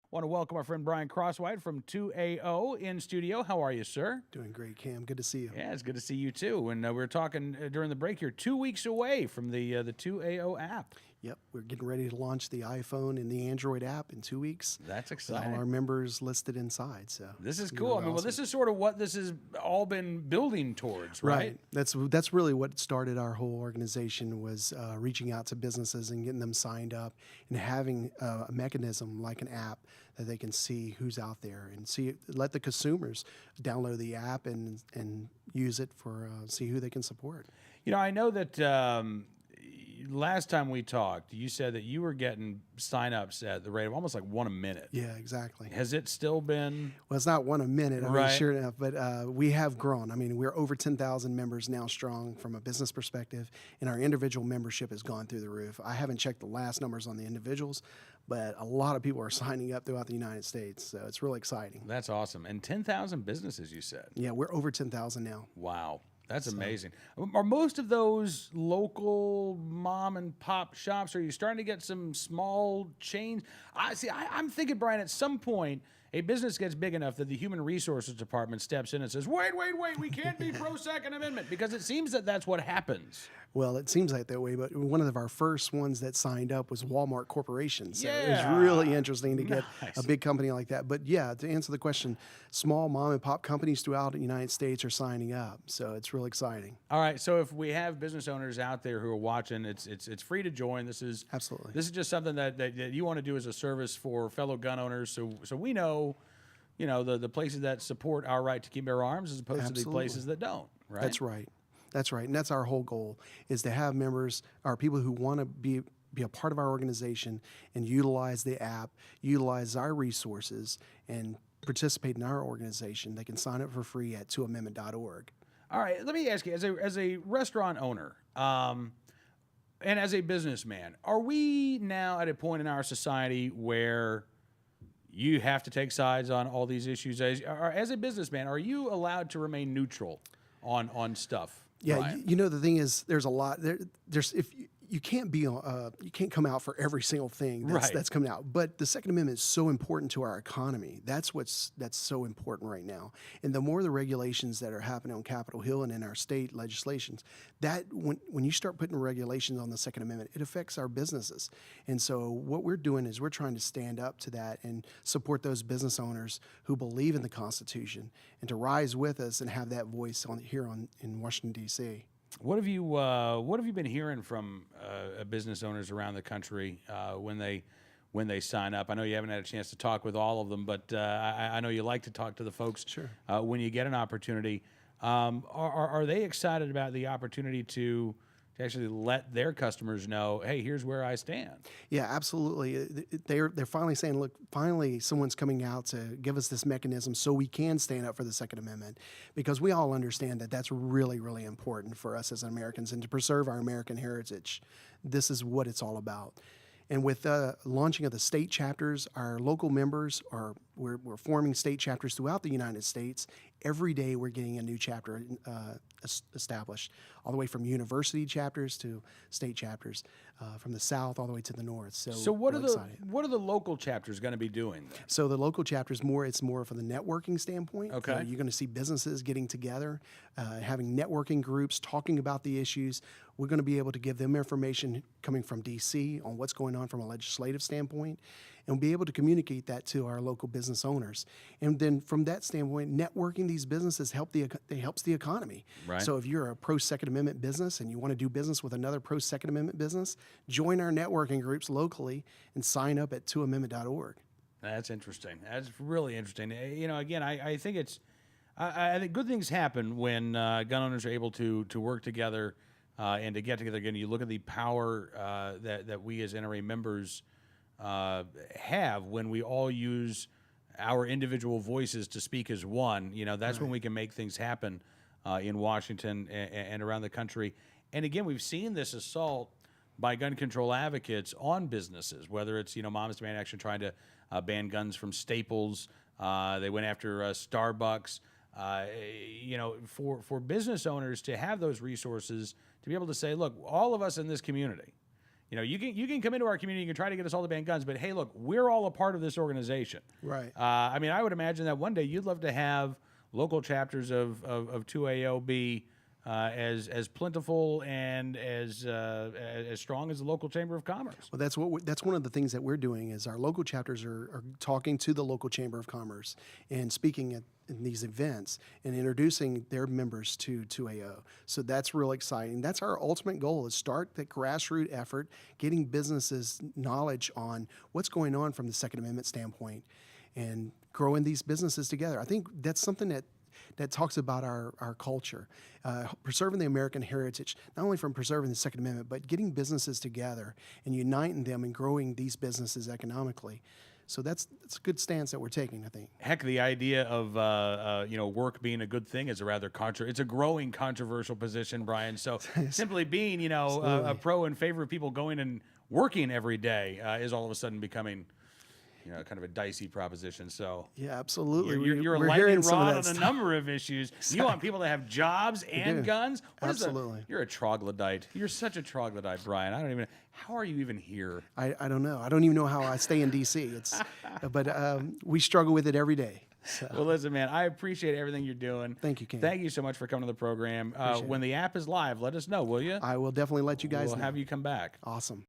Want to welcome our friend Brian Crosswhite from 2AO in studio. How are you, sir? Doing great, Cam. Good to see you. Yeah, it's good to see you too. And we were talking during the break here, 2 weeks away from the 2AO app. Yep, we're getting ready to launch the iPhone and the Android app in 2 weeks. That's With exciting. all our members listed inside. So This is it's gonna be cool. really I mean, well, awesome. this is sort of what this has all been building towards, right? That's really what started our whole organization was reaching out to businesses and getting them signed up and having a mechanism like an app that they can see who's out there and let the consumers download the app and use it for see who they can support. You know, I know that last time we talked, you said that you were getting signups at the rate of almost like one a minute. Yeah, exactly. Has it still been? Well, it's not one a minute, I mean, Right. sure enough, but we have grown. I mean, we're over 10,000 members now strong from a business perspective, and our individual membership has gone through the roof. I haven't checked the last numbers on the individuals, but a lot of people are signing up throughout the United States, so it's really exciting. That's awesome. And 10,000 businesses, you said. Yeah, we're over 10,000 now. Wow. That's amazing. Are most of those local mom and pop shops? Are you starting to get some small chains? I'm thinking, Brian, at some point, a business gets big enough that the human resources department steps in and says, wait, we can't be pro Second Amendment, because it seems that that's what happens. Well, it seems like that way, but one of our first ones that signed up was Walmart Corporation. So it Yeah. was really interesting to get Nice. a big company like that. But yeah, to answer the question, small mom and pop companies throughout the United States are signing up. So it's really exciting. All right, so if we have business owners out there who are watching, it's free to join. This is Absolutely. This is just something that you want to do as a service for fellow gun owners, so we know, the places that support our right to keep bear arms as opposed to the Absolutely. places that don't. Right. That's right. That's right. And that's our whole goal is to have members or people who want to be a part of our organization and utilize the app, utilize our resources, and participate in our organization. They can sign up for free at 2amendment.org. All right, let me ask you, as a restaurant owner, and as a businessman, are we now at a point in our society where you have to take sides on all these issues? As a businessman, are you allowed to remain neutral on stuff? Yeah, Brian? the thing is, there's a lot. There's if you can't be you can't come out for every single thing Right. that's coming out. But the Second Amendment is so important to our economy. That's so important right now. And the more the regulations that are happening on Capitol Hill and in our state legislations, that when you start putting regulations on the Second Amendment, it affects our businesses. And so what we're doing is we're trying to stand up to that and support those business owners who believe in the Constitution and to rise with us and have that voice in Washington D.C. What have you been hearing from business owners around the country when they sign up? I know you haven't had a chance to talk with all of them, but I know you like to talk to the folks Sure. When you get an opportunity. Are they excited about the opportunity to actually let their customers know, hey, here's where I stand? Yeah, absolutely. They're finally saying, look, finally someone's coming out to give us this mechanism so we can stand up for the Second Amendment, because we all understand that that's really, really important for us as Americans and to preserve our American heritage. This is what it's all about. And with the launching of the state chapters, our local members we're forming state chapters throughout the United States. Every day we're getting a new chapter established, all the way from university chapters to state chapters, from the South all the way to the North. So what really are excited. what are the local chapters going to be doing then? So the local chapters it's more from the networking standpoint. Okay. You're going to see businesses getting together, having networking groups, talking about the issues. We're going to be able to give them information coming from D.C. on what's going on from a legislative standpoint, and be able to communicate that to our local business owners. And then from that standpoint, networking these businesses helps the economy. Right. So if you're a pro-Second Amendment business and you want to do business with another pro-Second Amendment business, join our networking groups locally and sign up at 2amendment.org. That's interesting. That's really interesting. Again, I think I think good things happen when gun owners are able to work together and to get together again. You look at the power that we as NRA members have when we all use our individual voices to speak as one. That's when we can make things happen in Washington and around the country. And again, we've seen this assault by gun control advocates on businesses, whether it's Moms Demand Action trying to ban guns from Staples. They went after Starbucks. For business owners to have those resources to be able to say, look, all of us in this community, you can come into our community, you can try to get us all to ban guns, but hey, look, we're all a part of this organization. Right. I mean, I would imagine that one day you'd love to have local chapters of 2AO be as plentiful and as strong as the local Chamber of Commerce. Well, that's one of the things that we're doing is our local chapters are talking to the local Chamber of Commerce and speaking in these events and introducing their members to 2AO. So that's real exciting. That's our ultimate goal, is start the grassroots effort, getting businesses knowledge on what's going on from the Second Amendment standpoint and growing these businesses together. I think that's something that talks about our culture, preserving the American heritage, not only from preserving the Second Amendment, but getting businesses together and uniting them and growing these businesses economically. So that's a good stance that we're taking, I think. Heck, the idea of work being a good thing is a rather it's a growing controversial position, Brian. So simply being a pro in favor of people going and working every day is all of a sudden becoming kind of a dicey proposition. So yeah, absolutely. You're a lightning rod on a number of issues. Exactly. You want people to have jobs and guns? Absolutely. You're a troglodyte. You're such a troglodyte, Brian. How are you even here? I don't know. I don't even know how I stay in D.C. But we struggle with it every day. So. Well, listen, man, I appreciate everything you're doing. Thank you, Ken. Thank you so much for coming to the program. When the app is live, let us know, will you? I will definitely let you guys know. We'll have you come back. Awesome.